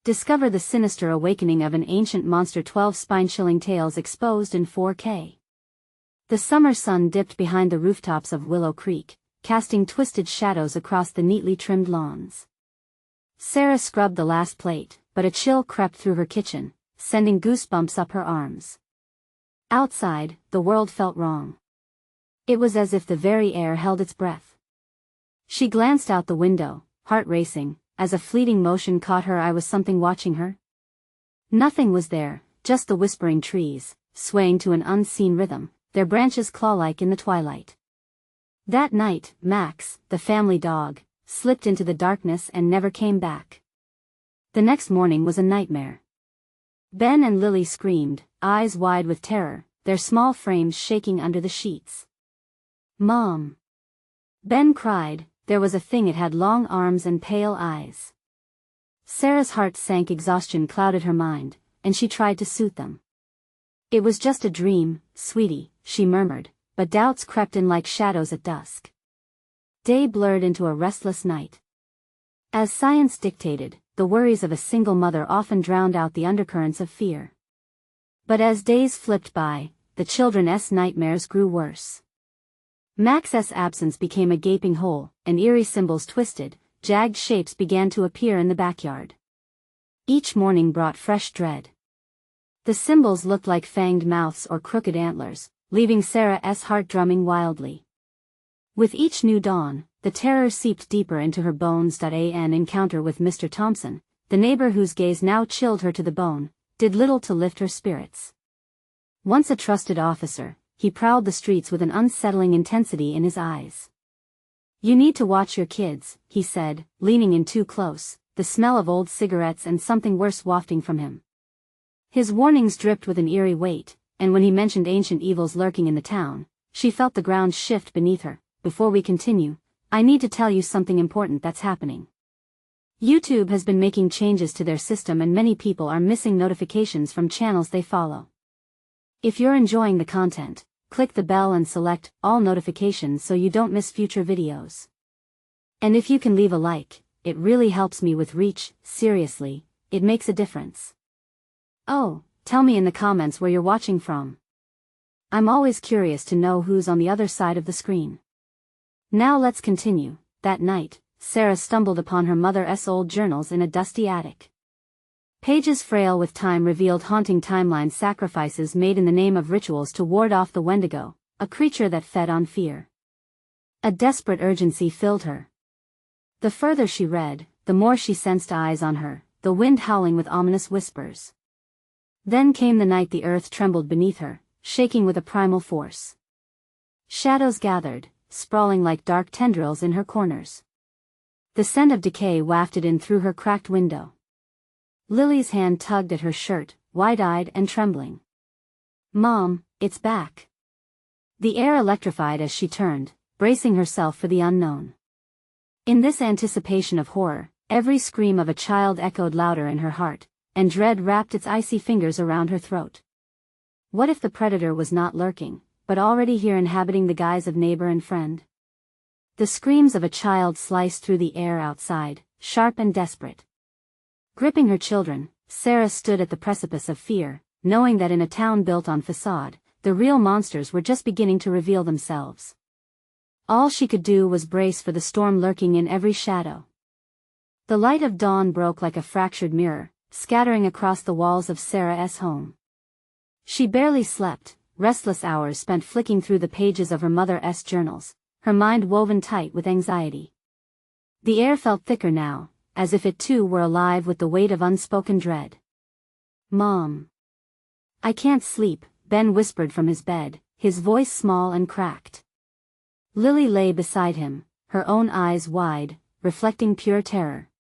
Discover the sinister awakening of an ancient monster, 12 spine-chilling tales exposed in 4K. The summer sun dipped behind the rooftops of Willow Creek, casting twisted shadows across the neatly trimmed lawns. Sarah scrubbed the last plate, but a chill crept through her kitchen, sending goosebumps up her arms. Outside, the world felt wrong. It was as if the very air held its breath. She glanced out the window, heart racing, as a fleeting motion caught her eye. Was something watching her? Nothing was there, just the whispering trees, swaying to an unseen rhythm, their branches claw-like in the twilight. That night, Max, the family dog, slipped into the darkness and never came back. The next morning was a nightmare. Ben and Lily screamed, eyes wide with terror, their small frames shaking under the sheets. "Mom!" Ben cried. There was a thing. It had long arms and pale eyes. Sarah's heart sank. Exhaustion clouded her mind, and she tried to soothe them. "It was just a dream, sweetie," she murmured, but doubts crept in like shadows at dusk. Day blurred into a restless night. As science dictated, the worries of a single mother often drowned out the undercurrents of fear. But as days flipped by, the children's nightmares grew worse. Max's absence became a gaping hole, and eerie symbols twisted, jagged shapes began to appear in the backyard. Each morning brought fresh dread. The symbols looked like fanged mouths or crooked antlers, leaving Sarah's heart drumming wildly. With each new dawn, the terror seeped deeper into her bones. An encounter with Mr. Thompson, the neighbor whose gaze now chilled her to the bone, did little to lift her spirits. Once a trusted officer, he prowled the streets with an unsettling intensity in his eyes. "You need to watch your kids," he said, leaning in too close, the smell of old cigarettes and something worse wafting from him. His warnings dripped with an eerie weight, and when he mentioned ancient evils lurking in the town, she felt the ground shift beneath her. "Before we continue, I need to tell you something important that's happening. YouTube has been making changes to their system and many people are missing notifications from channels they follow. If you're enjoying the content, click the bell and select all notifications so you don't miss future videos. And if you can leave a like, it really helps me with reach. Seriously, it makes a difference. Oh, tell me in the comments where you're watching from. I'm always curious to know who's on the other side of the screen. Now let's continue. That night, Sarah stumbled upon her mother's old journals in a dusty attic. Pages frail with time revealed haunting timelines, sacrifices made in the name of rituals to ward off the Wendigo, a creature that fed on fear. A desperate urgency filled her. The further she read, the more she sensed eyes on her, the wind howling with ominous whispers. Then came the night. The earth trembled beneath her, shaking with a primal force. Shadows gathered, sprawling like dark tendrils in her corners. The scent of decay wafted in through her cracked window. Lily's hand tugged at her shirt, wide-eyed and trembling. "Mom, it's back." The air electrified as she turned, bracing herself for the unknown. In this anticipation of horror, every scream of a child echoed louder in her heart, and dread wrapped its icy fingers around her throat. What if the predator was not lurking, but already here, inhabiting the guise of neighbor and friend? The screams of a child sliced through the air outside, sharp and desperate. Gripping her children, Sarah stood at the precipice of fear, knowing that in a town built on facade, the real monsters were just beginning to reveal themselves. All she could do was brace for the storm lurking in every shadow. The light of dawn broke like a fractured mirror, scattering across the walls of Sarah's home. She barely slept, restless hours spent flicking through the pages of her mother's journals, her mind woven tight with anxiety. The air felt thicker now, as if it too were alive with the weight of unspoken dread. "Mom. I can't sleep," Ben whispered from his bed, his voice small and cracked. Lily lay beside him, her own eyes wide, reflecting pure terror.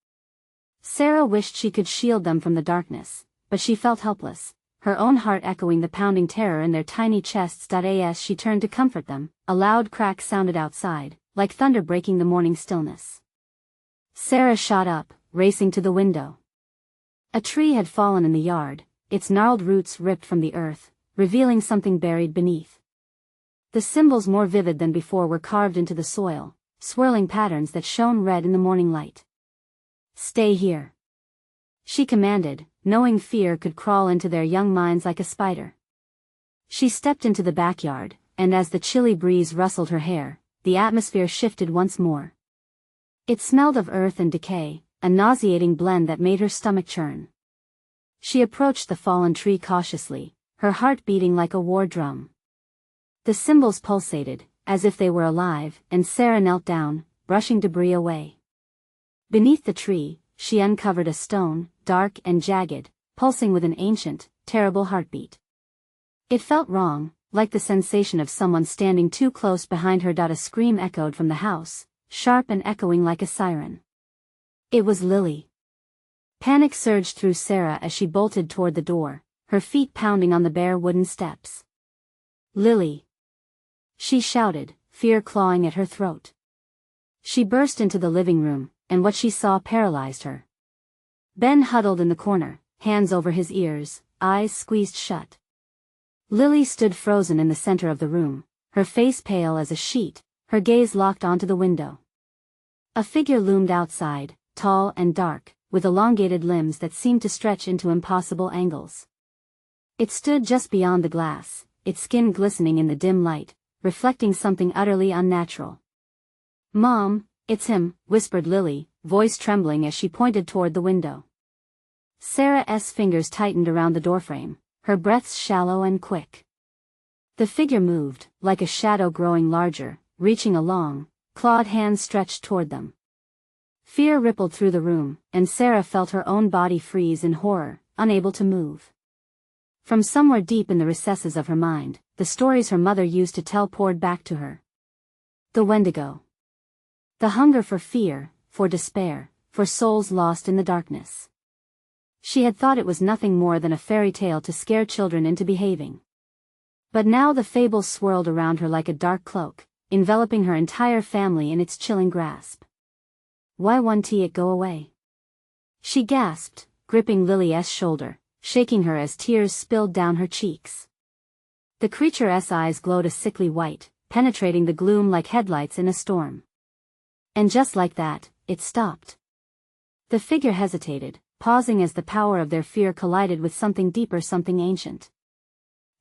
Sarah wished she could shield them from the darkness, but she felt helpless, her own heart echoing the pounding terror in their tiny chests. As she turned to comfort them, a loud crack sounded outside, like thunder breaking the morning stillness. Sarah shot up, racing to the window. A tree had fallen in the yard, its gnarled roots ripped from the earth, revealing something buried beneath. The symbols, more vivid than before, were carved into the soil, swirling patterns that shone red in the morning light. "Stay here." she commanded, knowing fear could crawl into their young minds like a spider. She stepped into the backyard, and as the chilly breeze rustled her hair, the atmosphere shifted once more. It smelled of earth and decay, a nauseating blend that made her stomach churn. She approached the fallen tree cautiously, her heart beating like a war drum. The symbols pulsated, as if they were alive, and Sarah knelt down, brushing debris away. Beneath the tree, she uncovered a stone, dark and jagged, pulsing with an ancient, terrible heartbeat. It felt wrong, like the sensation of someone standing too close behind her. A scream echoed from the house, sharp and echoing like a siren. It was Lily. Panic surged through Sarah as she bolted toward the door, her feet pounding on the bare wooden steps. "Lily!" she shouted, fear clawing at her throat. She burst into the living room, and what she saw paralyzed her. Ben huddled in the corner, hands over his ears, eyes squeezed shut. Lily stood frozen in the center of the room, her face pale as a sheet, her gaze locked onto the window. A figure loomed outside, tall and dark, with elongated limbs that seemed to stretch into impossible angles. It stood just beyond the glass, its skin glistening in the dim light, reflecting something utterly unnatural. "Mom, it's him," whispered Lily, voice trembling as she pointed toward the window. Sarah's fingers tightened around the doorframe, her breaths shallow and quick. The figure moved, like a shadow growing larger, reaching a long, clawed hand stretched toward them. Fear rippled through the room, and Sarah felt her own body freeze in horror, unable to move. From somewhere deep in the recesses of her mind, the stories her mother used to tell poured back to her. The Wendigo. The hunger for fear, for despair, for souls lost in the darkness. She had thought it was nothing more than a fairy tale to scare children into behaving. But now the fable swirled around her like a dark cloak, enveloping her entire family in its chilling grasp. "Why won't it go away?" she gasped, gripping Lily's shoulder, shaking her as tears spilled down her cheeks. The creature's eyes glowed a sickly white, penetrating the gloom like headlights in a storm. And just like that, it stopped. The figure hesitated, pausing as the power of their fear collided with something deeper, something ancient.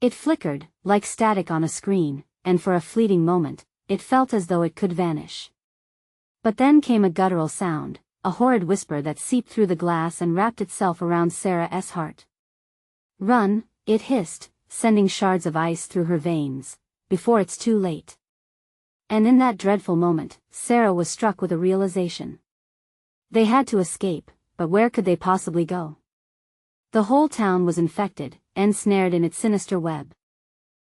It flickered, like static on a screen, and for a fleeting moment, it felt as though it could vanish. But then came a guttural sound, a horrid whisper that seeped through the glass and wrapped itself around Sarah's heart. "Run," it hissed, sending shards of ice through her veins, "before it's too late." And in that dreadful moment, Sarah was struck with a realization. They had to escape, but where could they possibly go? The whole town was infected, ensnared in its sinister web.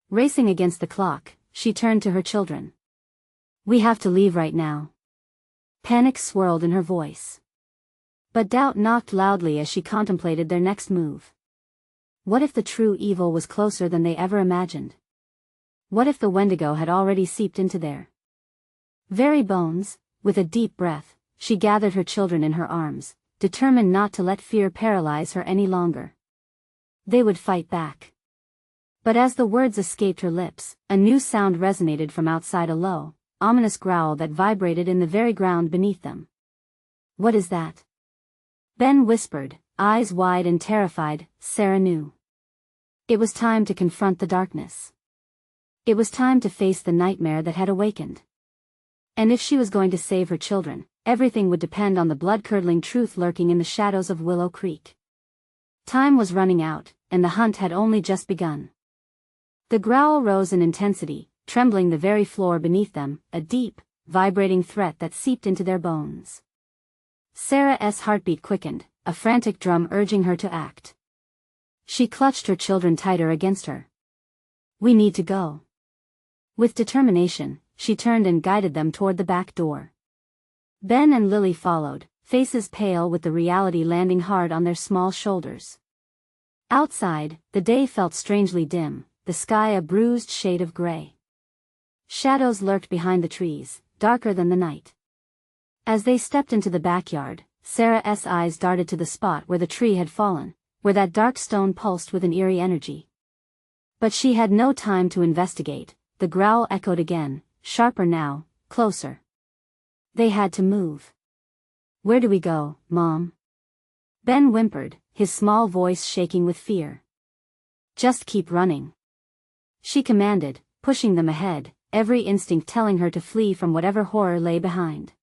Racing against the clock, she turned to her children. "We have to leave right now." Panic swirled in her voice. But doubt knocked loudly as she contemplated their next move. What if the true evil was closer than they ever imagined? What if the Wendigo had already seeped into their very bones? With a deep breath, she gathered her children in her arms, determined not to let fear paralyze her any longer. They would fight back. But as the words escaped her lips, a new sound resonated from outside, a low, ominous growl that vibrated in the very ground beneath them. "What is that?" Ben whispered, eyes wide and terrified. Sarah knew. It was time to confront the darkness. It was time to face the nightmare that had awakened. And if she was going to save her children, everything would depend on the blood-curdling truth lurking in the shadows of Willow Creek. Time was running out, and the hunt had only just begun. The growl rose in intensity, trembling the very floor beneath them, a deep, vibrating threat that seeped into their bones. Sarah's heartbeat quickened, a frantic drum urging her to act. She clutched her children tighter against her. "We need to go." With determination, she turned and guided them toward the back door. Ben and Lily followed, faces pale with the reality landing hard on their small shoulders. Outside, the day felt strangely dim, the sky a bruised shade of gray. Shadows lurked behind the trees, darker than the night. As they stepped into the backyard, Sarah's eyes darted to the spot where the tree had fallen, where that dark stone pulsed with an eerie energy. But she had no time to investigate. The growl echoed again, sharper now, closer. They had to move. "Where do we go, Mom?" Ben whimpered, his small voice shaking with fear. Just keep running, she commanded, pushing them ahead, every instinct telling her to flee from whatever horror lay behind.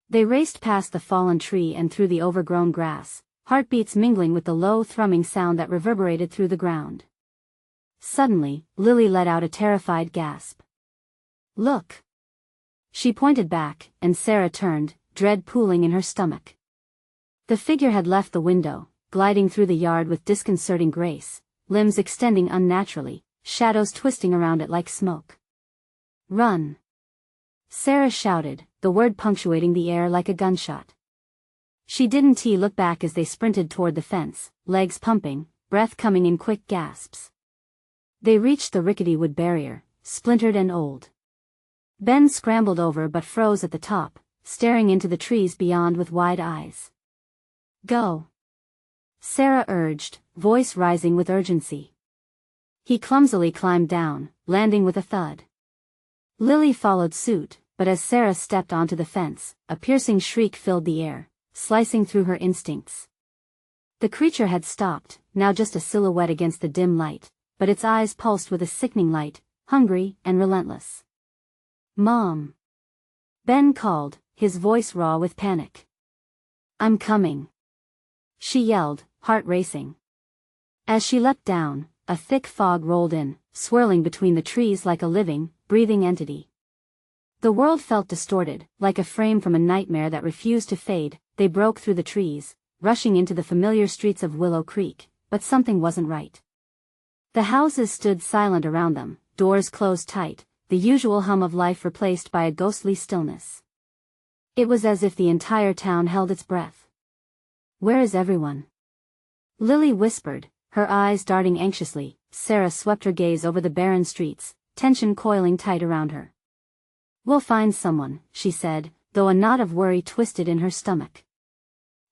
They raced past the fallen tree and through the overgrown grass, heartbeats mingling with the low thrumming sound that reverberated through the ground. Suddenly, Lily let out a terrified gasp. Look! She pointed back, and Sarah turned, dread pooling in her stomach. The figure had left the window, gliding through the yard with disconcerting grace, limbs extending unnaturally, shadows twisting around it like smoke. Run! Sarah shouted, the word punctuating the air like a gunshot. She didn't look back as they sprinted toward the fence, legs pumping, breath coming in quick gasps. They reached the rickety wood barrier, splintered and old. Ben scrambled over but froze at the top, staring into the trees beyond with wide eyes. Go! Sarah urged, voice rising with urgency. He clumsily climbed down, landing with a thud. Lily followed suit, but as Sarah stepped onto the fence, a piercing shriek filled the air, slicing through her instincts. The creature had stopped, now just a silhouette against the dim light, but its eyes pulsed with a sickening light, hungry and relentless. Mom! Ben called, his voice raw with panic. I'm coming! She yelled, heart racing. As she leapt down, a thick fog rolled in, swirling between the trees like a living, breathing entity. The world felt distorted, like a frame from a nightmare that refused to fade. They broke through the trees, rushing into the familiar streets of Willow Creek, but something wasn't right. The houses stood silent around them, doors closed tight, the usual hum of life replaced by a ghostly stillness. It was as if the entire town held its breath. Where is everyone? Lily whispered, her eyes darting anxiously. Sarah swept her gaze over the barren streets, tension coiling tight around her. We'll find someone, she said, though a knot of worry twisted in her stomach.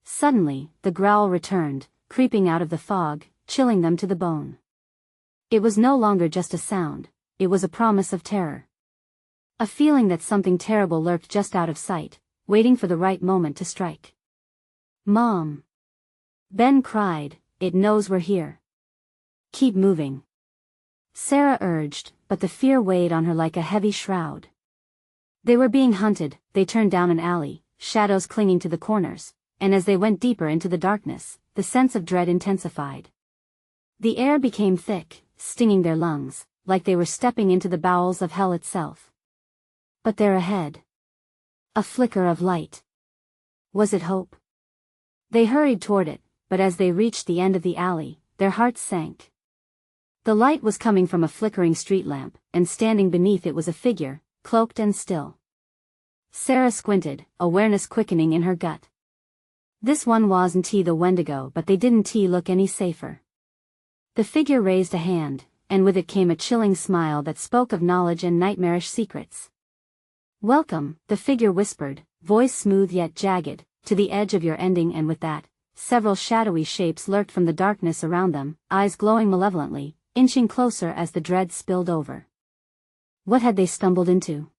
Suddenly, the growl returned, creeping out of the fog, chilling them to the bone. It was no longer just a sound, it was a promise of terror. A feeling that something terrible lurked just out of sight, waiting for the right moment to strike. Mom! Ben cried, it knows we're here. Keep moving. Sarah urged, but the fear weighed on her like a heavy shroud. They were being hunted. They turned down an alley, shadows clinging to the corners, and as they went deeper into the darkness, the sense of dread intensified. The air became thick, stinging their lungs, like they were stepping into the bowels of hell itself. But there ahead, a flicker of light. Was it hope? They hurried toward it, but as they reached the end of the alley, their hearts sank. The light was coming from a flickering street lamp, and standing beneath it was a figure, cloaked and still. Sarah squinted, awareness quickening in her gut. This one wasn't the Wendigo, but they didn't look any safer. The figure raised a hand, and with it came a chilling smile that spoke of knowledge and nightmarish secrets. Welcome, the figure whispered, voice smooth yet jagged, to the edge of your ending, and with that, several shadowy shapes lurked from the darkness around them, eyes glowing malevolently, inching closer as the dread spilled over. What had they stumbled into?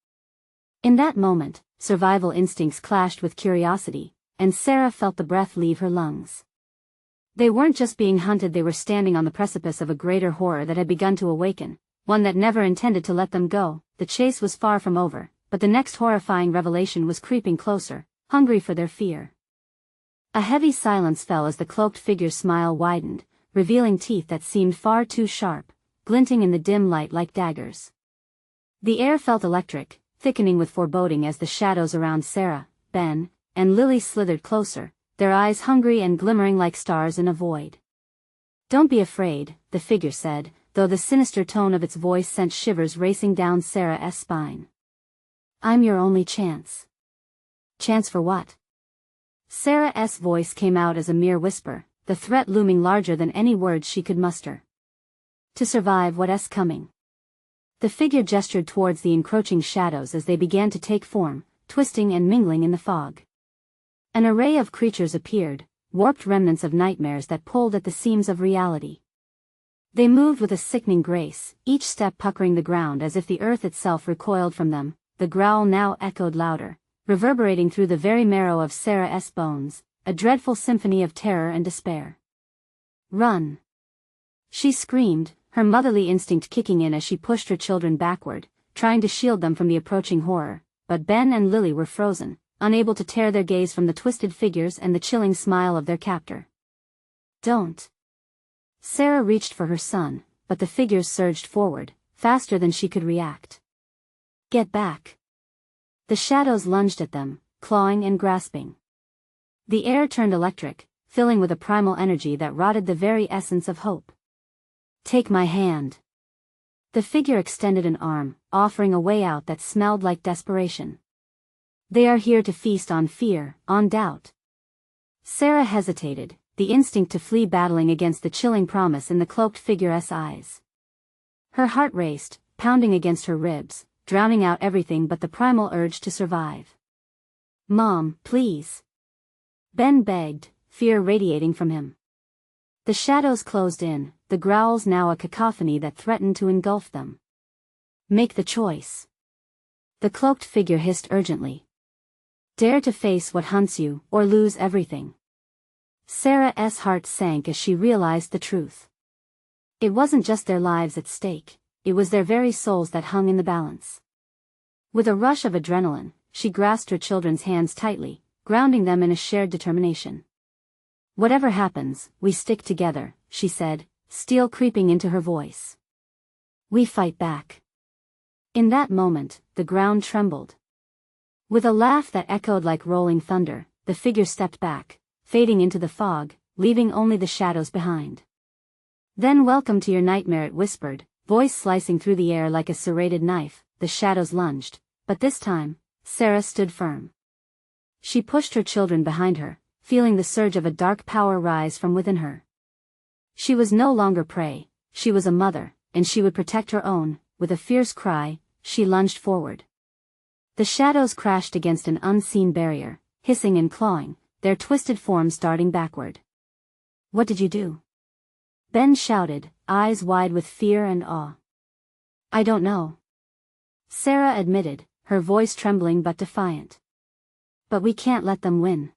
In that moment, survival instincts clashed with curiosity, and Sarah felt the breath leave her lungs. They weren't just being hunted, they were standing on the precipice of a greater horror that had begun to awaken, one that never intended to let them go. The chase was far from over, but the next horrifying revelation was creeping closer, hungry for their fear. A heavy silence fell as the cloaked figure's smile widened, revealing teeth that seemed far too sharp, glinting in the dim light like daggers. The air felt electric, thickening with foreboding as the shadows around Sarah, Ben, and Lily slithered closer, their eyes hungry and glimmering like stars in a void. Don't be afraid, the figure said, though the sinister tone of its voice sent shivers racing down Sarah's spine. I'm your only chance. Chance for what? Sarah's voice came out as a mere whisper, the threat looming larger than any words she could muster. To survive what's coming. The figure gestured towards the encroaching shadows as they began to take form, twisting and mingling in the fog. An array of creatures appeared, warped remnants of nightmares that pulled at the seams of reality. They moved with a sickening grace, each step puckering the ground as if the earth itself recoiled from them. The growl now echoed louder, reverberating through the very marrow of Sarah's bones, a dreadful symphony of terror and despair. "Run!" she screamed, her motherly instinct kicking in as she pushed her children backward, trying to shield them from the approaching horror, but Ben and Lily were frozen, unable to tear their gaze from the twisted figures and the chilling smile of their captor. "Don't!" Sarah reached for her son, but the figures surged forward, faster than she could react. "Get back!" The shadows lunged at them, clawing and grasping. The air turned electric, filling with a primal energy that rotted the very essence of hope. "Take my hand." The figure extended an arm, offering a way out that smelled like desperation. "They are here to feast on fear, on doubt." Sarah hesitated, the instinct to flee battling against the chilling promise in the cloaked figure's eyes. Her heart raced, pounding against her ribs, drowning out everything but the primal urge to survive. "Mom, please." Ben begged, fear radiating from him. The shadows closed in, the growls now a cacophony that threatened to engulf them. "Make the choice." The cloaked figure hissed urgently. "Dare to face what hunts you, or lose everything." Sarah's heart sank as she realized the truth. It wasn't just their lives at stake, it was their very souls that hung in the balance. With a rush of adrenaline, she grasped her children's hands tightly, grounding them in a shared determination. "Whatever happens, we stick together," she said, steel creeping into her voice. "We fight back." In that moment, the ground trembled. With a laugh that echoed like rolling thunder, the figure stepped back, fading into the fog, leaving only the shadows behind. "Then welcome to your nightmare," it whispered, voice slicing through the air like a serrated knife. The shadows lunged, but this time, Sarah stood firm. She pushed her children behind her, feeling the surge of a dark power rise from within her. She was no longer prey, she was a mother, and she would protect her own. With a fierce cry, she lunged forward. The shadows crashed against an unseen barrier, hissing and clawing, their twisted forms darting backward. "What did you do?" Ben shouted, eyes wide with fear and awe. "I don't know," Sarah admitted, her voice trembling but defiant. "But we can't let them win."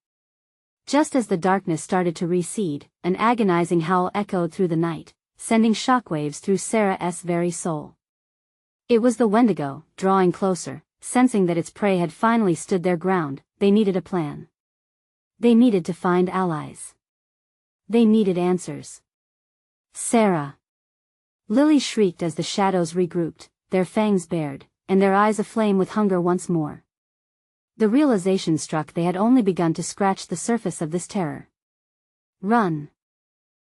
Just as the darkness started to recede, an agonizing howl echoed through the night, sending shockwaves through Sarah's very soul. It was the Wendigo, drawing closer, sensing that its prey had finally stood their ground. They needed a plan. They needed to find allies. They needed answers. "Sarah!" Lily shrieked as the shadows regrouped, their fangs bared, and their eyes aflame with hunger once more. The realization struck they had only begun to scratch the surface of this terror. "Run!"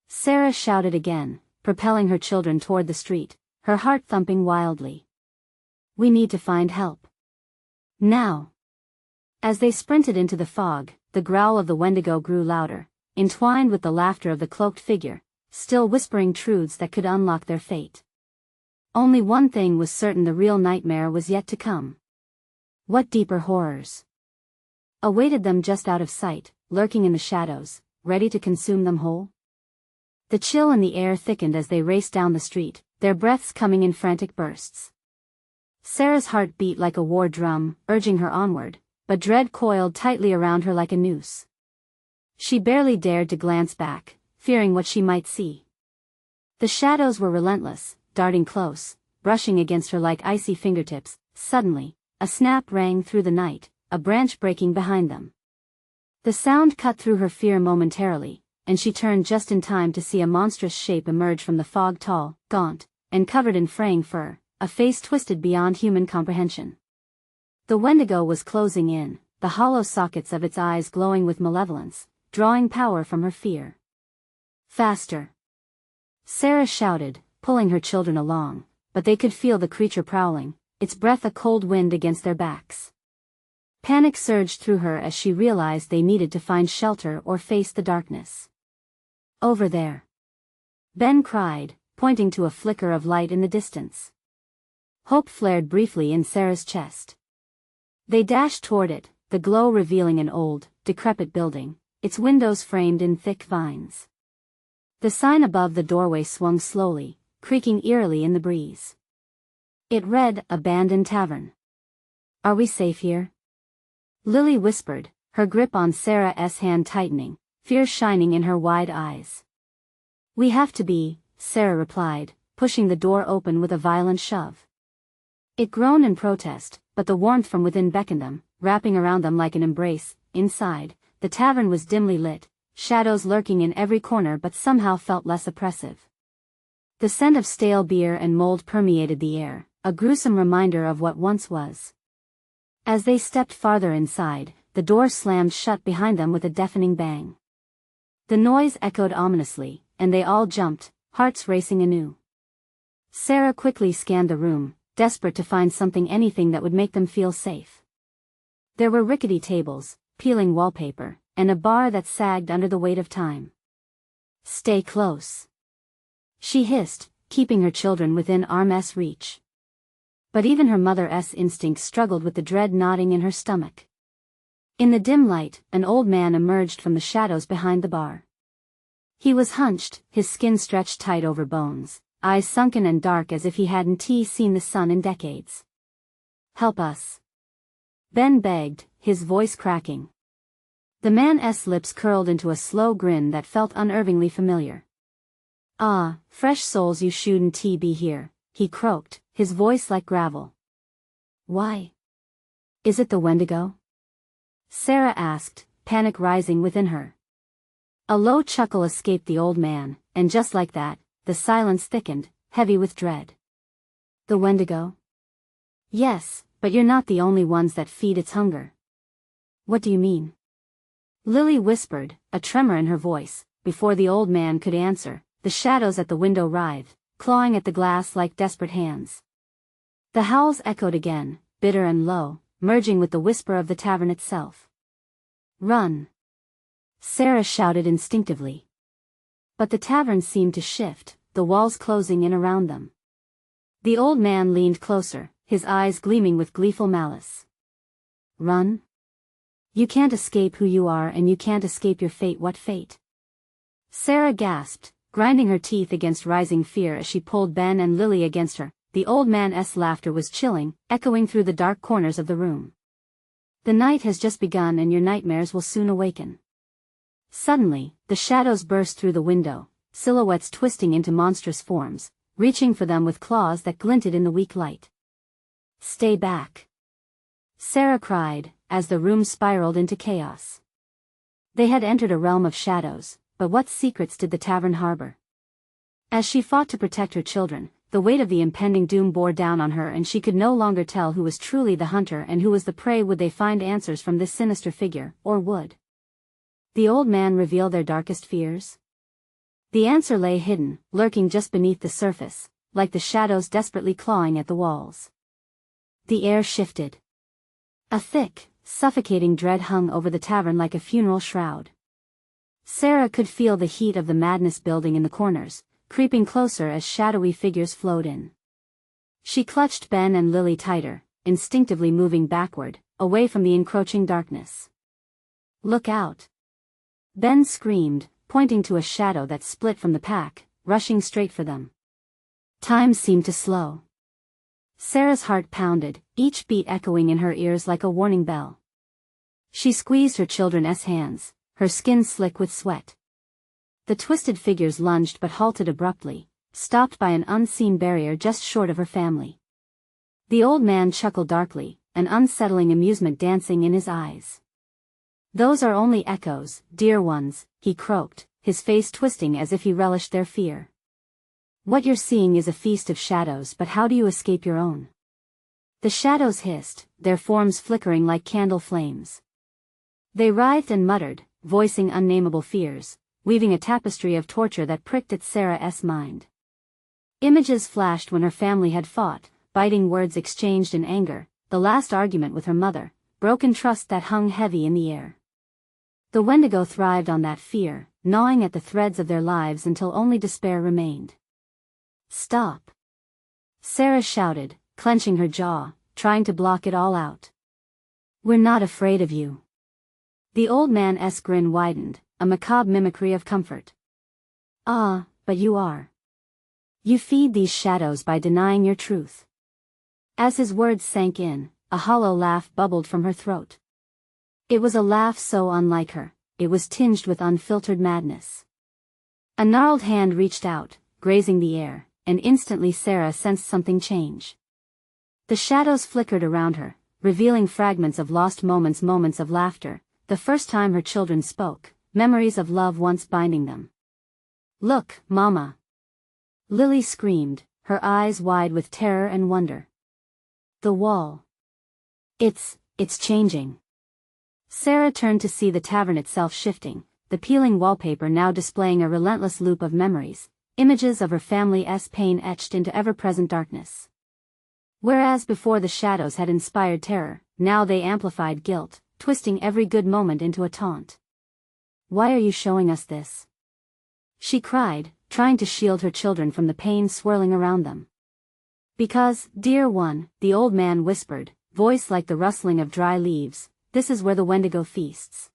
Sarah shouted again, propelling her children toward the street, her heart thumping wildly. "We need to find help. Now!" As they sprinted into the fog, the growl of the Wendigo grew louder, entwined with the laughter of the cloaked figure, still whispering truths that could unlock their fate. Only one thing was certain: the real nightmare was yet to come. What deeper horrors awaited them just out of sight, lurking in the shadows, ready to consume them whole? The chill in the air thickened as they raced down the street, their breaths coming in frantic bursts. Sarah's heart beat like a war drum, urging her onward, but dread coiled tightly around her like a noose. She barely dared to glance back, fearing what she might see. The shadows were relentless, darting close, brushing against her like icy fingertips. Suddenly, a snap rang through the night, a branch breaking behind them. The sound cut through her fear momentarily, and she turned just in time to see a monstrous shape emerge from the fog, tall, gaunt, and covered in fraying fur, a face twisted beyond human comprehension. The Wendigo was closing in, the hollow sockets of its eyes glowing with malevolence, drawing power from her fear. "Faster!" Sarah shouted, pulling her children along, but they could feel the creature prowling, its breath a cold wind against their backs. Panic surged through her as she realized they needed to find shelter or face the darkness. "Over there!" Ben cried, pointing to a flicker of light in the distance. Hope flared briefly in Sarah's chest. They dashed toward it, the glow revealing an old, decrepit building, its windows framed in thick vines. The sign above the doorway swung slowly, creaking eerily in the breeze. It read, "Abandoned Tavern." "Are we safe here?" Lily whispered, her grip on Sarah's hand tightening, fear shining in her wide eyes. "We have to be," Sarah replied, pushing the door open with a violent shove. It groaned in protest, but the warmth from within beckoned them, wrapping around them like an embrace. Inside, the tavern was dimly lit, shadows lurking in every corner but somehow felt less oppressive. The scent of stale beer and mold permeated the air, a gruesome reminder of what once was. As they stepped farther inside, the door slammed shut behind them with a deafening bang. The noise echoed ominously, and they all jumped, hearts racing anew. Sarah quickly scanned the room, desperate to find anything that would make them feel safe. There were rickety tables, peeling wallpaper, and a bar that sagged under the weight of time. "Stay close," she hissed, keeping her children within arm's reach. But even her mother's instinct struggled with the dread knotting in her stomach. In the dim light, an old man emerged from the shadows behind the bar. He was hunched, his skin stretched tight over bones, eyes sunken and dark as if he hadn't seen the sun in decades. "Help us," Ben begged, his voice cracking. The man's lips curled into a slow grin that felt unnervingly familiar. "Ah, fresh souls you shouldn't be here," he croaked, his voice like gravel. "Why? Is it the Wendigo?" Sarah asked, panic rising within her. A low chuckle escaped the old man, and just like that, the silence thickened, heavy with dread. "The Wendigo?" "Yes, but you're not the only ones that feed its hunger." "What do you mean?" Lily whispered, a tremor in her voice. Before the old man could answer, the shadows at the window writhed, clawing at the glass like desperate hands. The howls echoed again, bitter and low, merging with the whisper of the tavern itself. "Run!" Sarah shouted instinctively. But the tavern seemed to shift, the walls closing in around them. The old man leaned closer, his eyes gleaming with gleeful malice. "Run? You can't escape who you are and you can't escape your fate." "What fate?" Sarah gasped, grinding her teeth against rising fear as she pulled Ben and Lily against her. The old man's laughter was chilling, echoing through the dark corners of the room. "The night has just begun and your nightmares will soon awaken." Suddenly, the shadows burst through the window, silhouettes twisting into monstrous forms, reaching for them with claws that glinted in the weak light. "Stay back!" Sarah cried, as the room spiraled into chaos. They had entered a realm of shadows, but what secrets did the tavern harbor? As she fought to protect her children, the weight of the impending doom bore down on her and she could no longer tell who was truly the hunter and who was the prey. Would they find answers from this sinister figure, or would the old man reveal their darkest fears? The answer lay hidden, lurking just beneath the surface, like the shadows desperately clawing at the walls. The air shifted. A thick, suffocating dread hung over the tavern like a funeral shroud. Sarah could feel the heat of the madness building in the corners, creeping closer as shadowy figures flowed in. She clutched Ben and Lily tighter, instinctively moving backward, away from the encroaching darkness. "Look out!" Ben screamed, pointing to a shadow that split from the pack, rushing straight for them. Time seemed to slow. Sarah's heart pounded, each beat echoing in her ears like a warning bell. She squeezed her children's hands, her skin slick with sweat. The twisted figures lunged but halted abruptly, stopped by an unseen barrier just short of her family. The old man chuckled darkly, an unsettling amusement dancing in his eyes. "Those are only echoes, dear ones," he croaked, his face twisting as if he relished their fear. "What you're seeing is a feast of shadows, but how do you escape your own?" The shadows hissed, their forms flickering like candle flames. They writhed and muttered, voicing unnameable fears, weaving a tapestry of torture that pricked at Sarah's mind. Images flashed when her family had fought, biting words exchanged in anger, the last argument with her mother, broken trust that hung heavy in the air. The Wendigo thrived on that fear, gnawing at the threads of their lives until only despair remained. "Stop!" Sarah shouted, clenching her jaw, trying to block it all out. "We're not afraid of you." The old man's grin widened, a macabre mimicry of comfort. "Ah, but you are. You feed these shadows by denying your truth." As his words sank in, a hollow laugh bubbled from her throat. It was a laugh so unlike her, it was tinged with unfiltered madness. A gnarled hand reached out, grazing the air, and instantly Sarah sensed something change. The shadows flickered around her, revealing fragments of lost moments, moments of laughter, the first time her children spoke, memories of love once binding them. "Look, Mama!" Lily screamed, her eyes wide with terror and wonder. "The wall. It's changing." Sarah turned to see the tavern itself shifting, the peeling wallpaper now displaying a relentless loop of memories, images of her family's pain etched into ever-present darkness. Whereas before the shadows had inspired terror, now they amplified guilt, twisting every good moment into a taunt. "Why are you showing us this?" she cried, trying to shield her children from the pain swirling around them. "Because, dear one," the old man whispered, voice like the rustling of dry leaves, "this is where the Wendigo feasts.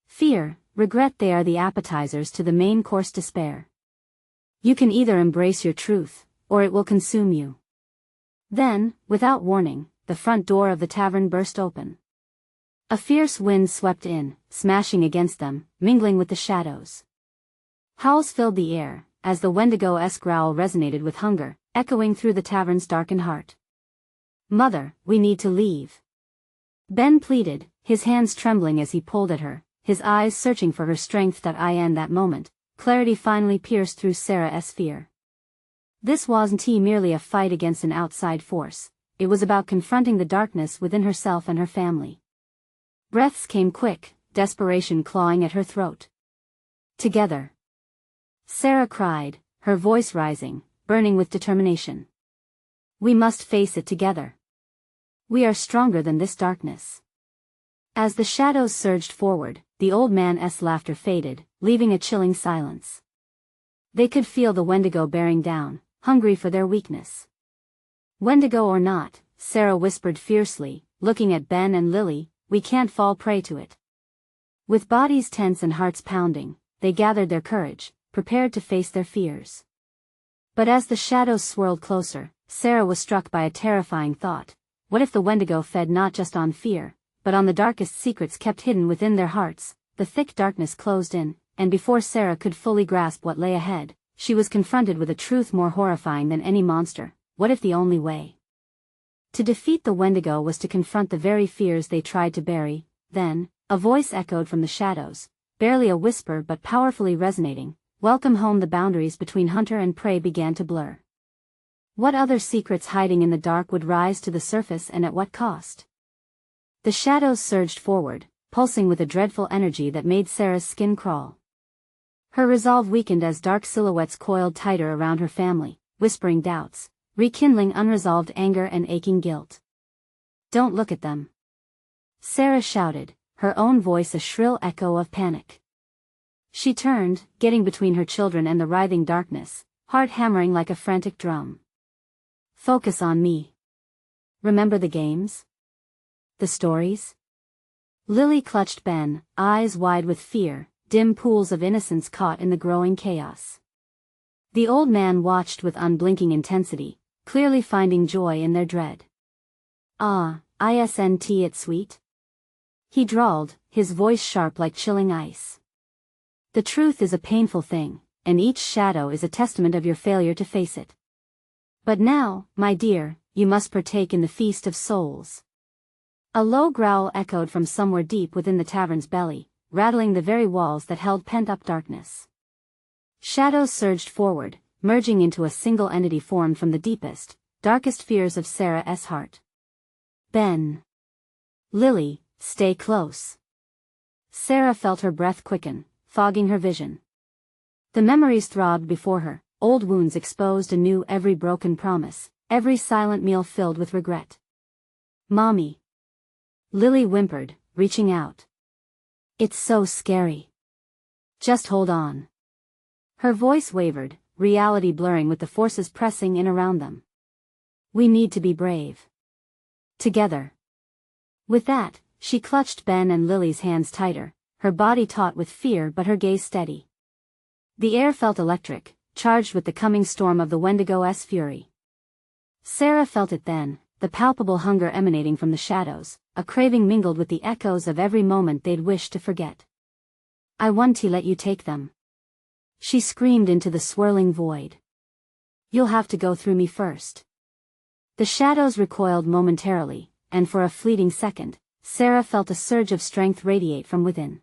Fear, regret, they are the appetizers to the main course, despair. You can either embrace your truth, or it will consume you." Then, without warning, the front door of the tavern burst open. A fierce wind swept in, smashing against them, mingling with the shadows. Howls filled the air, as the Wendigo's growl resonated with hunger, echoing through the tavern's darkened heart. "Mother, we need to leave," Ben pleaded, his hands trembling as he pulled at her, his eyes searching for her strength. In that moment, clarity finally pierced through Sarah's fear. This wasn't merely a fight against an outside force, it was about confronting the darkness within herself and her family. Breaths came quick, desperation clawing at her throat. "Together," Sarah cried, her voice rising, burning with determination. "We must face it together. We are stronger than this darkness." As the shadows surged forward, the old man's laughter faded, leaving a chilling silence. They could feel the Wendigo bearing down, hungry for their weakness. "Wendigo or not," Sarah whispered fiercely, looking at Ben and Lily, "we can't fall prey to it." With bodies tense and hearts pounding, they gathered their courage, prepared to face their fears. But as the shadows swirled closer, Sarah was struck by a terrifying thought. What if the Wendigo fed not just on fear, but on the darkest secrets kept hidden within their hearts? The thick darkness closed in, and before Sarah could fully grasp what lay ahead, she was confronted with a truth more horrifying than any monster. What if the only way to defeat the Wendigo was to confront the very fears they tried to bury? Then, a voice echoed from the shadows, barely a whisper but powerfully resonating. "Welcome home." The boundaries between hunter and prey began to blur. What other secrets hiding in the dark would rise to the surface, and at what cost? The shadows surged forward, pulsing with a dreadful energy that made Sarah's skin crawl. Her resolve weakened as dark silhouettes coiled tighter around her family, whispering doubts, rekindling unresolved anger and aching guilt. "Don't look at them," Sarah shouted, her own voice a shrill echo of panic. She turned, getting between her children and the writhing darkness, heart hammering like a frantic drum. "Focus on me. Remember the games? The stories?" Lily clutched Ben, eyes wide with fear, dim pools of innocence caught in the growing chaos. The old man watched with unblinking intensity, clearly finding joy in their dread. "Ah, isn't it sweet?" he drawled, his voice sharp like chilling ice. "The truth is a painful thing, and each shadow is a testament of your failure to face it. But now, my dear, you must partake in the feast of souls." A low growl echoed from somewhere deep within the tavern's belly, rattling the very walls that held pent-up darkness. Shadows surged forward, merging into a single entity formed from the deepest, darkest fears of Sarah's heart. "Ben. Lily, stay close." Sarah felt her breath quicken, fogging her vision. The memories throbbed before her, old wounds exposed anew, every broken promise, every silent meal filled with regret. "Mommy," Lily whimpered, reaching out. "It's so scary. Just hold on." Her voice wavered, reality blurring with the forces pressing in around them. "We need to be brave. Together." With that, she clutched Ben and Lily's hands tighter, her body taut with fear but her gaze steady. The air felt electric, charged with the coming storm of the Wendigo's fury. Sarah felt it then, the palpable hunger emanating from the shadows, a craving mingled with the echoes of every moment they'd wished to forget. "I want to let you take them," she screamed into the swirling void. "You'll have to go through me first." The shadows recoiled momentarily, and for a fleeting second, Sarah felt a surge of strength radiate from within.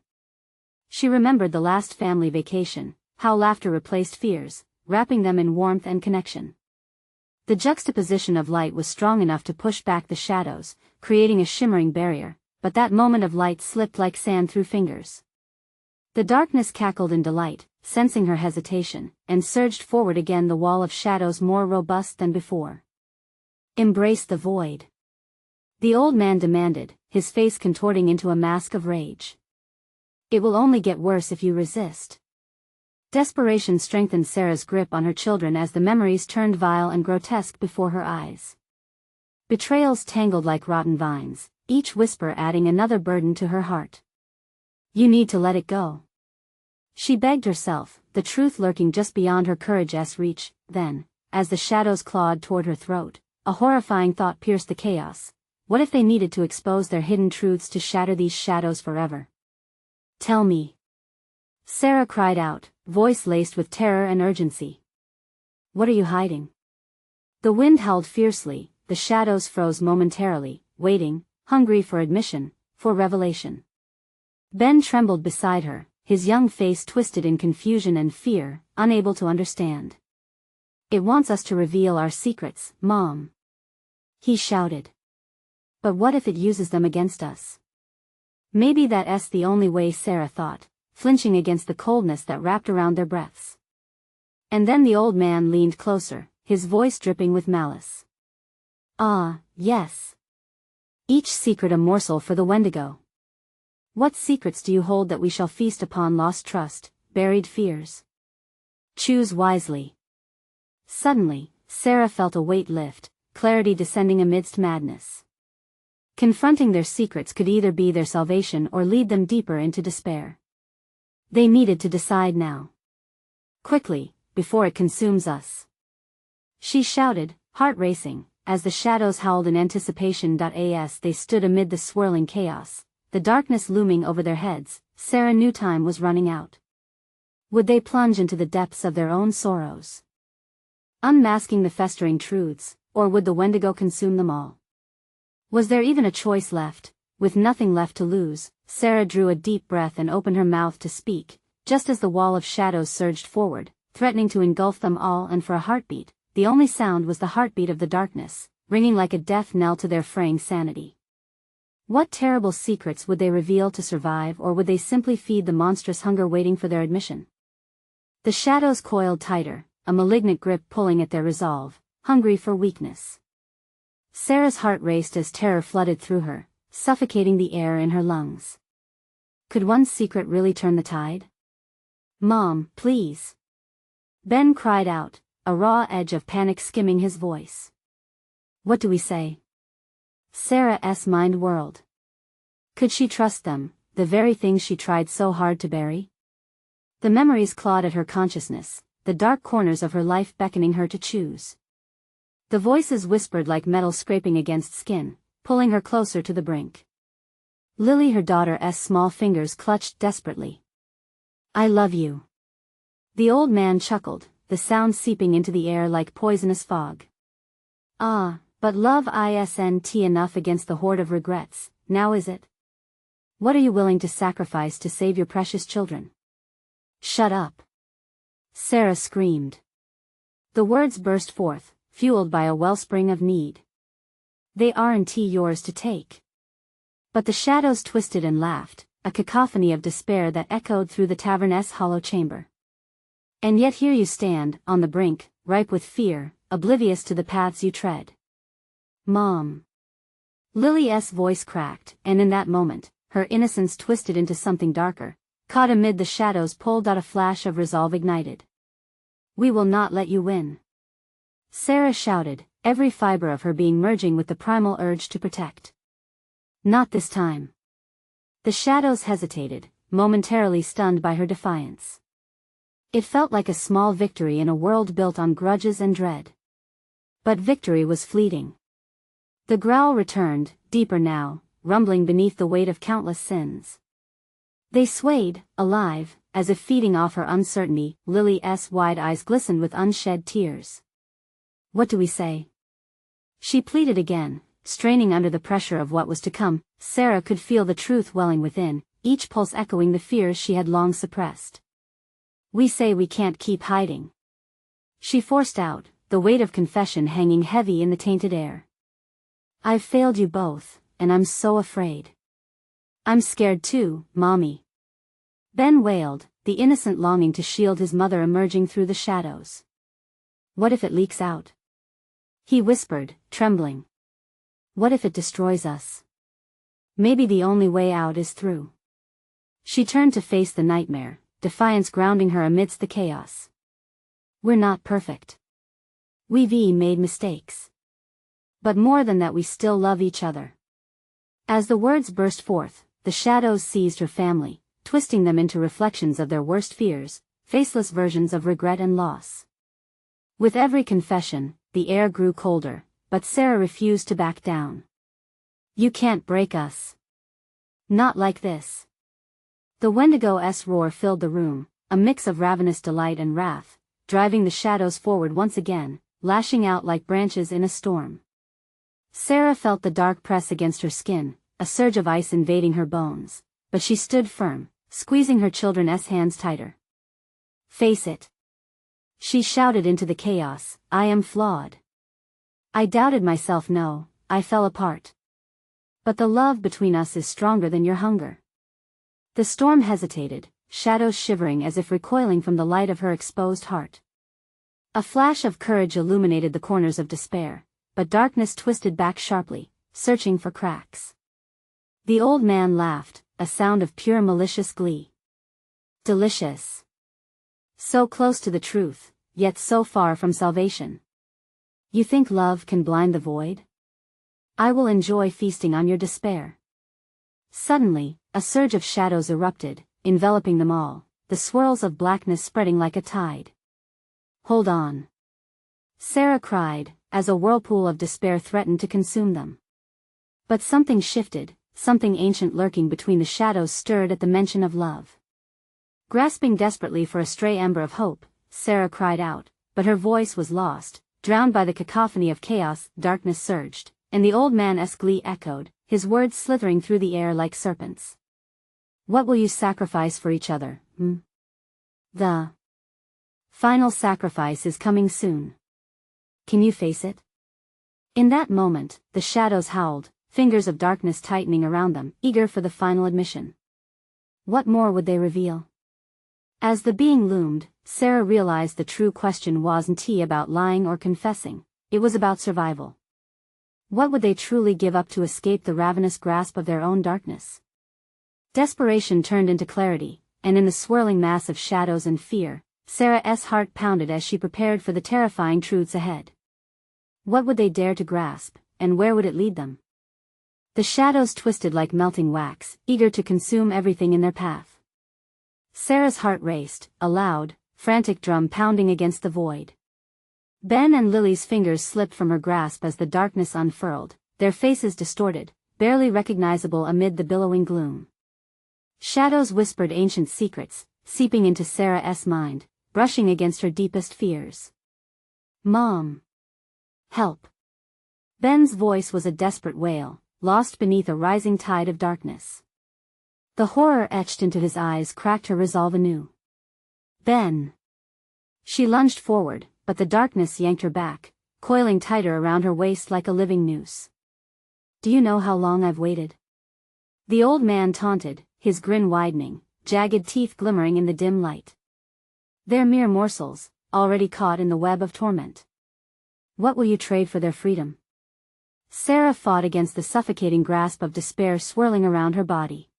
She remembered the last family vacation, how laughter replaced fears, wrapping them in warmth and connection. The juxtaposition of light was strong enough to push back the shadows, creating a shimmering barrier, but that moment of light slipped like sand through fingers. The darkness cackled in delight, sensing her hesitation, and surged forward again, the wall of shadows more robust than before. "Embrace the void," the old man demanded, his face contorting into a mask of rage. "It will only get worse if you resist." Desperation strengthened Sarah's grip on her children as the memories turned vile and grotesque before her eyes. Betrayals tangled like rotten vines, each whisper adding another burden to her heart. "You need to let it go," she begged herself, the truth lurking just beyond her courage's reach. Then, as the shadows clawed toward her throat, a horrifying thought pierced the chaos. What if they needed to expose their hidden truths to shatter these shadows forever? "Tell me," Sarah cried out, voice laced with terror and urgency. "What are you hiding?" The wind howled fiercely, the shadows froze momentarily, waiting, hungry for admission, for revelation. Ben trembled beside her, his young face twisted in confusion and fear, unable to understand. "It wants us to reveal our secrets, Mom," he shouted. "But what if it uses them against us?" Maybe that's the only way, Sarah thought, flinching against the coldness that wrapped around their breaths. And then the old man leaned closer, his voice dripping with malice. "Ah, yes. Each secret a morsel for the Wendigo. What secrets do you hold that we shall feast upon? Lost trust, buried fears. Choose wisely." Suddenly, Sarah felt a weight lift, clarity descending amidst madness. Confronting their secrets could either be their salvation or lead them deeper into despair. They needed to decide now. "Quickly, before it consumes us," she shouted, heart racing, as the shadows howled in anticipation. As they stood amid the swirling chaos, the darkness looming over their heads, Sarah knew time was running out. Would they plunge into the depths of their own sorrows, unmasking the festering truths, or would the Wendigo consume them all? Was there even a choice left? With nothing left to lose, Sarah drew a deep breath and opened her mouth to speak, just as the wall of shadows surged forward, threatening to engulf them all. And for a heartbeat, the only sound was the heartbeat of the darkness, ringing like a death knell to their fraying sanity. What terrible secrets would they reveal to survive, or would they simply feed the monstrous hunger waiting for their admission? The shadows coiled tighter, a malignant grip pulling at their resolve, hungry for weakness. Sarah's heart raced as terror flooded through her, suffocating the air in her lungs. Could one secret really turn the tide? "Mom, please," Ben cried out, a raw edge of panic skimming his voice. "What do we say?" Sarah's mind whirled. Could she trust them, the very things she tried so hard to bury? The memories clawed at her consciousness, the dark corners of her life beckoning her to choose. The voices whispered like metal scraping against skin, pulling her closer to the brink. Lily, her daughter's small fingers clutched desperately. "I love you." The old man chuckled, the sound seeping into the air like poisonous fog. "Ah, but love isn't enough against the horde of regrets, now is it? What are you willing to sacrifice to save your precious children?" "Shut up," Sarah screamed. The words burst forth, fueled by a wellspring of need. "They aren't yours to take." But the shadows twisted and laughed, a cacophony of despair that echoed through the tavern's hollow chamber. "And yet here you stand, on the brink, ripe with fear, oblivious to the paths you tread." "Mom." Lily's voice cracked, and in that moment, her innocence twisted into something darker, caught amid the shadows. Pulled out a flash of resolve ignited. "We will not let you win," Sarah shouted, every fiber of her being merging with the primal urge to protect. "Not this time." The shadows hesitated, momentarily stunned by her defiance. It felt like a small victory in a world built on grudges and dread. But victory was fleeting. The growl returned, deeper now, rumbling beneath the weight of countless sins. They swayed, alive, as if feeding off her uncertainty. Lily's wide eyes glistened with unshed tears. "What do we say?" she pleaded again, straining under the pressure of what was to come. Sarah could feel the truth welling within, each pulse echoing the fears she had long suppressed. "We say we can't keep hiding," she forced out, the weight of confession hanging heavy in the tainted air. "I've failed you both, and I'm so afraid." "I'm scared too, Mommy," Ben wailed, the innocent longing to shield his mother emerging through the shadows. "What if it leaks out?" he whispered, trembling. "What if it destroys us? Maybe the only way out is through." She turned to face the nightmare, defiance grounding her amidst the chaos. "We're not perfect. We've made mistakes. But more than that, we still love each other." As the words burst forth, the shadows seized her family, twisting them into reflections of their worst fears, faceless versions of regret and loss. With every confession, the air grew colder, but Sarah refused to back down. "You can't break us. Not like this." The Wendigo's roar filled the room, a mix of ravenous delight and wrath, driving the shadows forward once again, lashing out like branches in a storm. Sarah felt the dark press against her skin, a surge of ice invading her bones, but she stood firm, squeezing her children's hands tighter. "Face it," she shouted into the chaos, "I am flawed. I doubted myself. No, I fell apart. But the love between us is stronger than your hunger." The storm hesitated, shadows shivering as if recoiling from the light of her exposed heart. A flash of courage illuminated the corners of despair, but darkness twisted back sharply, searching for cracks. The old man laughed, a sound of pure malicious glee. "Delicious. So close to the truth, yet so far from salvation. You think love can blind the void? I will enjoy feasting on your despair." Suddenly, a surge of shadows erupted, enveloping them all, the swirls of blackness spreading like a tide. "Hold on," Sarah cried, as a whirlpool of despair threatened to consume them. But something shifted, something ancient lurking between the shadows stirred at the mention of love. Grasping desperately for a stray ember of hope, Sarah cried out, but her voice was lost, drowned by the cacophony of chaos. Darkness surged, and the old man's glee echoed, his words slithering through the air like serpents. "What will you sacrifice for each other, The final sacrifice is coming soon. Can you face it?" In that moment, the shadows howled, fingers of darkness tightening around them, eager for the final admission. What more would they reveal? As the being loomed, Sarah realized the true question wasn't about lying or confessing, it was about survival. What would they truly give up to escape the ravenous grasp of their own darkness? Desperation turned into clarity, and in the swirling mass of shadows and fear, Sarah's heart pounded as she prepared for the terrifying truths ahead. What would they dare to grasp, and where would it lead them? The shadows twisted like melting wax, eager to consume everything in their path. Sarah's heart raced, a loud, frantic drum pounding against the void. Ben and Lily's fingers slipped from her grasp as the darkness unfurled, their faces distorted, barely recognizable amid the billowing gloom. Shadows whispered ancient secrets, seeping into Sarah's mind, brushing against her deepest fears. "Mom! Help!" Ben's voice was a desperate wail, lost beneath a rising tide of darkness. The horror etched into his eyes cracked her resolve anew. "Ben!" She lunged forward, but the darkness yanked her back, coiling tighter around her waist like a living noose. "Do you know how long I've waited?" The old man taunted, his grin widening, jagged teeth glimmering in the dim light. "They're mere morsels, already caught in the web of torment. What will you trade for their freedom?" Sarah fought against the suffocating grasp of despair swirling around her body.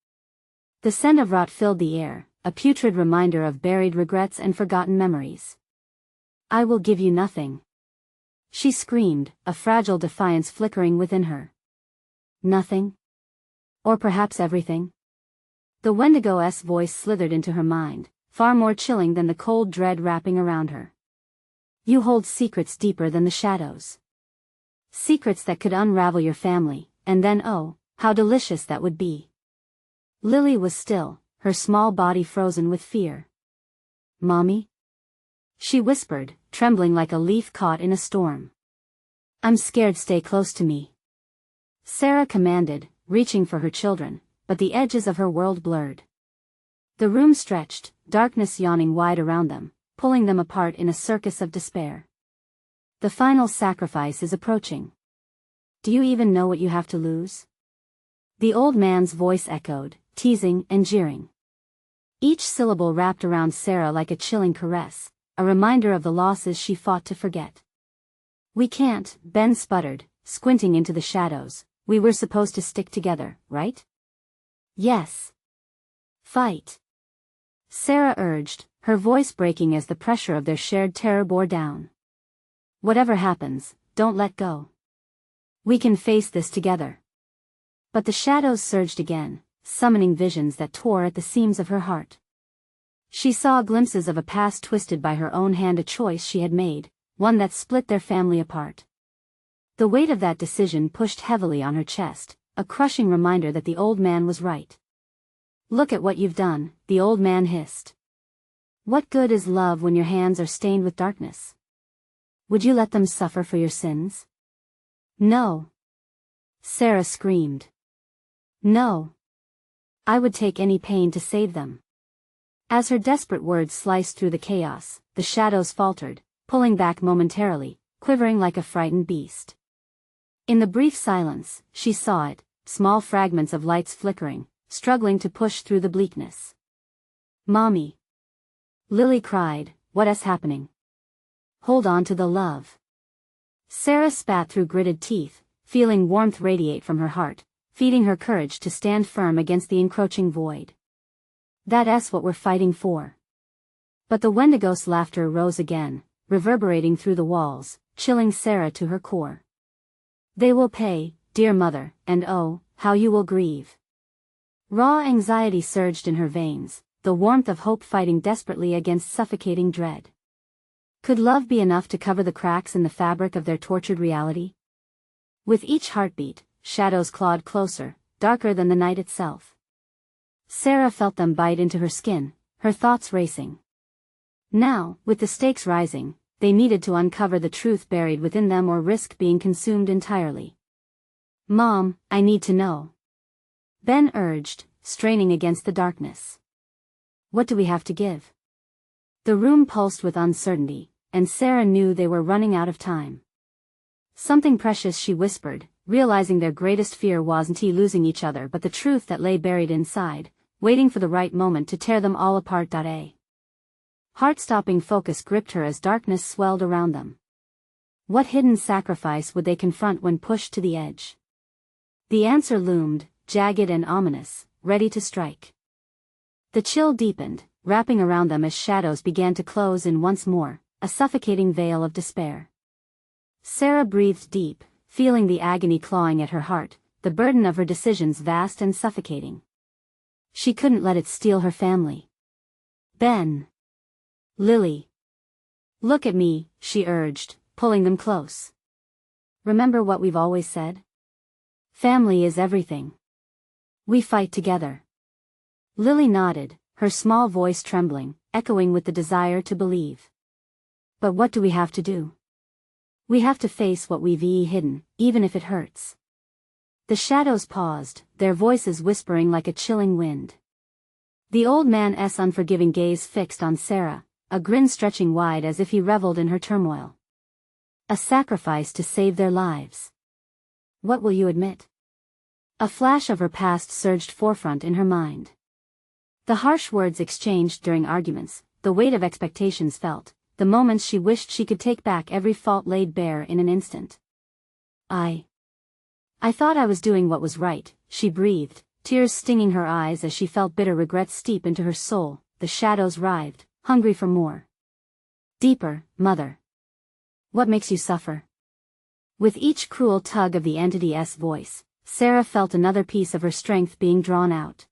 The scent of rot filled the air, a putrid reminder of buried regrets and forgotten memories. "I will give you nothing," she screamed, a fragile defiance flickering within her. "Nothing? Or perhaps everything?" The Wendigo's voice slithered into her mind, far more chilling than the cold dread wrapping around her. "You hold secrets deeper than the shadows." Secrets that could unravel your family, and then oh, how delicious that would be. Lily was still, her small body frozen with fear. "Mommy?" she whispered, trembling like a leaf caught in a storm. "I'm scared, stay close to me," Sarah commanded, reaching for her children, but the edges of her world blurred. The room stretched, darkness yawning wide around them, pulling them apart in a circus of despair. "The final sacrifice is approaching. Do you even know what you have to lose?" The old man's voice echoed, teasing and jeering. Each syllable wrapped around Sarah like a chilling caress, a reminder of the losses she fought to forget. "We can't," Ben sputtered, squinting into the shadows. "We were supposed to stick together, right?" "Yes." "Fight," Sarah urged, her voice breaking as the pressure of their shared terror bore down. "Whatever happens, don't let go. We can face this together." But the shadows surged again, summoning visions that tore at the seams of her heart. She saw glimpses of a past twisted by her own hand, a choice she had made, one that split their family apart. The weight of that decision pushed heavily on her chest, a crushing reminder that the old man was right. "Look at what you've done," the old man hissed. "What good is love when your hands are stained with darkness? Would you let them suffer for your sins?" "No," Sarah screamed. "No. I would take any pain to save them." As her desperate words sliced through the chaos, the shadows faltered, pulling back momentarily, quivering like a frightened beast. In the brief silence, she saw it, small fragments of lights flickering, struggling to push through the bleakness. "Mommy!" Lily cried, "What is happening? Hold on to the love." Sarah spat through gritted teeth, feeling warmth radiate from her heart, feeding her courage to stand firm against the encroaching void. "That's what we're fighting for." But the Wendigo's laughter rose again, reverberating through the walls, chilling Sarah to her core. "They will pay, dear mother, and oh, how you will grieve." Raw anxiety surged in her veins, the warmth of hope fighting desperately against suffocating dread. Could love be enough to cover the cracks in the fabric of their tortured reality? With each heartbeat, shadows clawed closer, darker than the night itself. Sarah felt them bite into her skin, her thoughts racing. Now, with the stakes rising, they needed to uncover the truth buried within them or risk being consumed entirely. "Mom, I need to know," Ben urged, straining against the darkness. "What do we have to give?" The room pulsed with uncertainty, and Sarah knew they were running out of time. "Something precious," she whispered, realizing their greatest fear wasn't losing each other but the truth that lay buried inside, waiting for the right moment to tear them all apart. A heart-stopping focus gripped her as darkness swelled around them. What hidden sacrifice would they confront when pushed to the edge? The answer loomed, jagged and ominous, ready to strike. The chill deepened, wrapping around them as shadows began to close in once more, a suffocating veil of despair. Sarah breathed deep, feeling the agony clawing at her heart, the burden of her decisions vast and suffocating. She couldn't let it steal her family. "Ben! Lily! Look at me," she urged, pulling them close. "Remember what we've always said? Family is everything. We fight together." Lily nodded, her small voice trembling, echoing with the desire to believe. "But what do we have to do? We have to face what we've hidden, even if it hurts." The shadows paused, their voices whispering like a chilling wind. The old man's unforgiving gaze fixed on Sarah, a grin stretching wide as if he reveled in her turmoil. "A sacrifice to save their lives. What will you admit?" A flash of her past surged forefront in her mind. The harsh words exchanged during arguments, the weight of expectations felt, the moments she wished she could take back, every fault laid bare in an instant. I thought I was doing what was right," she breathed, tears stinging her eyes as she felt bitter regret steep into her soul. The shadows writhed, hungry for more. "Deeper, mother. What makes you suffer?" With each cruel tug of the entity's voice, Sarah felt another piece of her strength being drawn out.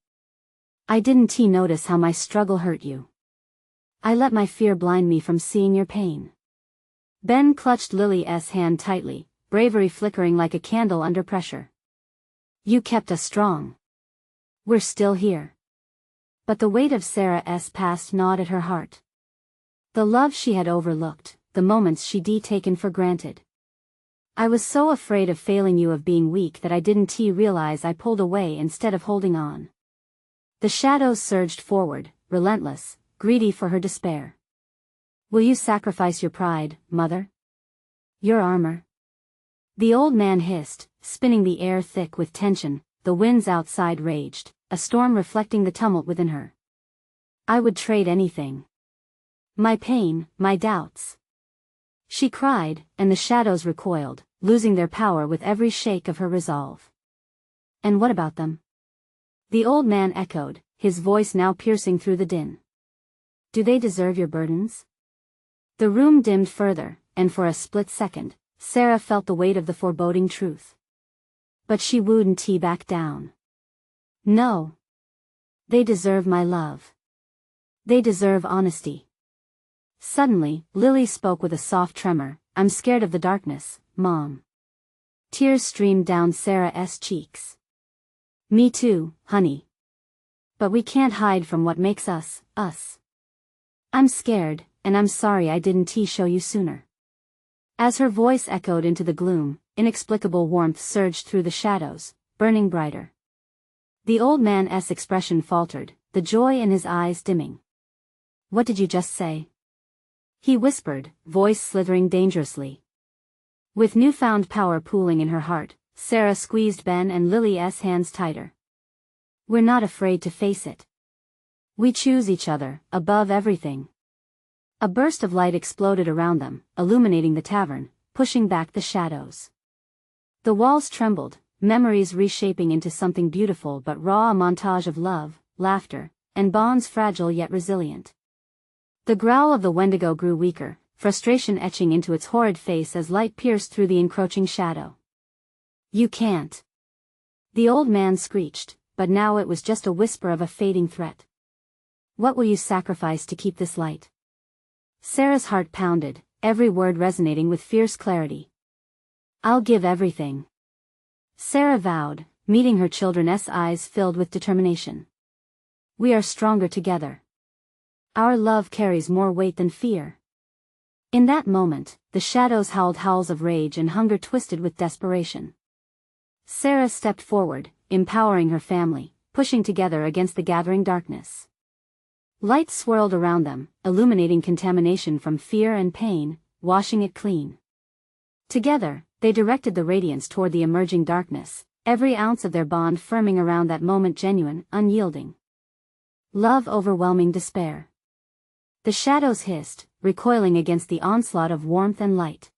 "I didn't notice how my struggle hurt you. I let my fear blind me from seeing your pain." Ben clutched Lily's hand tightly, bravery flickering like a candle under pressure. You kept us strong. We're still here. But the weight of Sarah's past gnawed at her heart. The love she had overlooked, the moments she'd taken for granted. I was so afraid of failing you, of being weak, that I didn't realize I pulled away instead of holding on. The shadows surged forward, relentless, greedy for her despair. Will you sacrifice your pride, Mother? Your armor? The old man hissed, spinning the air thick with tension. The winds outside raged, a storm reflecting the tumult within her. I would trade anything. My pain, my doubts. She cried, and the shadows recoiled, losing their power with every shake of her resolve. And what about them? The old man echoed, his voice now piercing through the din. Do they deserve your burdens? The room dimmed further, and for a split second, Sarah felt the weight of the foreboding truth. But she wouldn't back down. No. They deserve my love. They deserve honesty. Suddenly, Lily spoke with a soft tremor. I'm scared of the darkness, Mom. Tears streamed down Sarah's cheeks. Me too, honey. But we can't hide from what makes us, us. I'm scared, and I'm sorry I didn't show you sooner. As her voice echoed into the gloom, inexplicable warmth surged through the shadows, burning brighter. The old man's expression faltered, the joy in his eyes dimming. What did you just say? He whispered, voice slithering dangerously. With newfound power pooling in her heart, Sarah squeezed Ben and Lily's hands tighter. We're not afraid to face it. We choose each other, above everything. A burst of light exploded around them, illuminating the tavern, pushing back the shadows. The walls trembled, memories reshaping into something beautiful but raw, a montage of love, laughter, and bonds fragile yet resilient. The growl of the Wendigo grew weaker, frustration etching into its horrid face as light pierced through the encroaching shadow. You can't. The old man screeched, but now it was just a whisper of a fading threat. What will you sacrifice to keep this light? Sarah's heart pounded, every word resonating with fierce clarity. I'll give everything. Sarah vowed, meeting her children's eyes filled with determination. We are stronger together. Our love carries more weight than fear. In that moment, the shadows howled howls of rage and hunger twisted with desperation. Sarah stepped forward, empowering her family, pushing together against the gathering darkness. Light swirled around them, illuminating contamination from fear and pain, washing it clean. Together, they directed the radiance toward the emerging darkness, every ounce of their bond firming around that moment, genuine, unyielding. Love overwhelming despair. The shadows hissed, recoiling against the onslaught of warmth and light.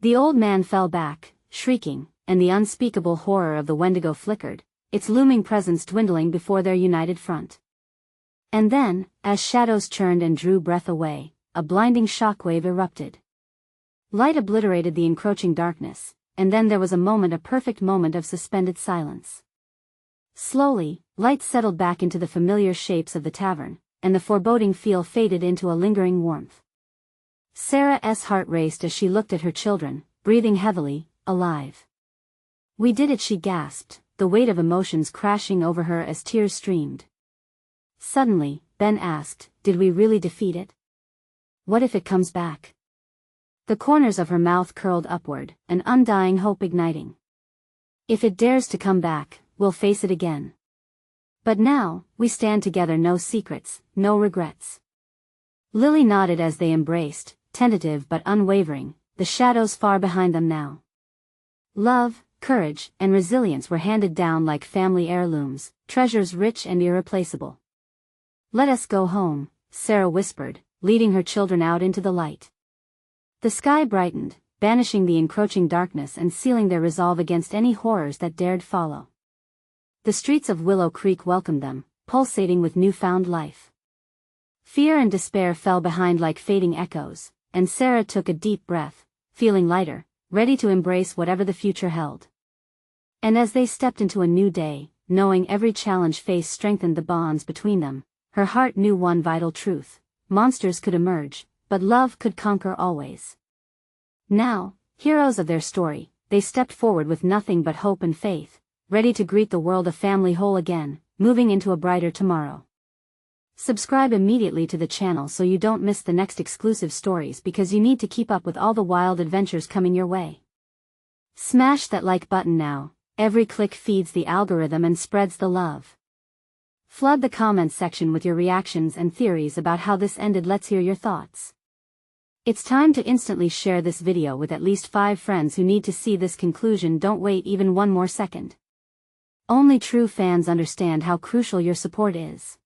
The old man fell back, shrieking, and the unspeakable horror of the Wendigo flickered, its looming presence dwindling before their united front. And then, as shadows churned and drew breath away, a blinding shockwave erupted. Light obliterated the encroaching darkness, and then there was a perfect moment of suspended silence. Slowly, light settled back into the familiar shapes of the tavern, and the foreboding feel faded into a lingering warmth. Sarah's heart raced as she looked at her children, breathing heavily, alive. We did it, she gasped, the weight of emotions crashing over her as tears streamed. Suddenly, Ben asked, did we really defeat it? What if it comes back? The corners of her mouth curled upward, an undying hope igniting. If it dares to come back, we'll face it again. But now, we stand together, no secrets, no regrets. Lily nodded as they embraced, tentative but unwavering, the shadows far behind them now. Love, courage, and resilience were handed down like family heirlooms, treasures rich and irreplaceable. Let us go home, Sarah whispered, leading her children out into the light. The sky brightened, banishing the encroaching darkness and sealing their resolve against any horrors that dared follow. The streets of Willow Creek welcomed them, pulsating with newfound life. Fear and despair fell behind like fading echoes, and Sarah took a deep breath, feeling lighter, ready to embrace whatever the future held. And as they stepped into a new day, knowing every challenge faced strengthened the bonds between them, her heart knew one vital truth: monsters could emerge, but love could conquer always. Now, Heroes of their story, they stepped forward with nothing but hope and faith, ready to greet the world a family whole again, moving into a brighter tomorrow. Subscribe immediately to the channel so you don't miss the next exclusive stories, because you need to keep up with all the wild adventures coming your way. Smash that like button now. Every click feeds the algorithm and spreads the love. Flood the comments section with your reactions and theories about how this ended. Let's hear your thoughts. It's time to instantly share this video with at least 5 friends who need to see this conclusion. Don't wait even one more second. Only true fans understand how crucial your support is.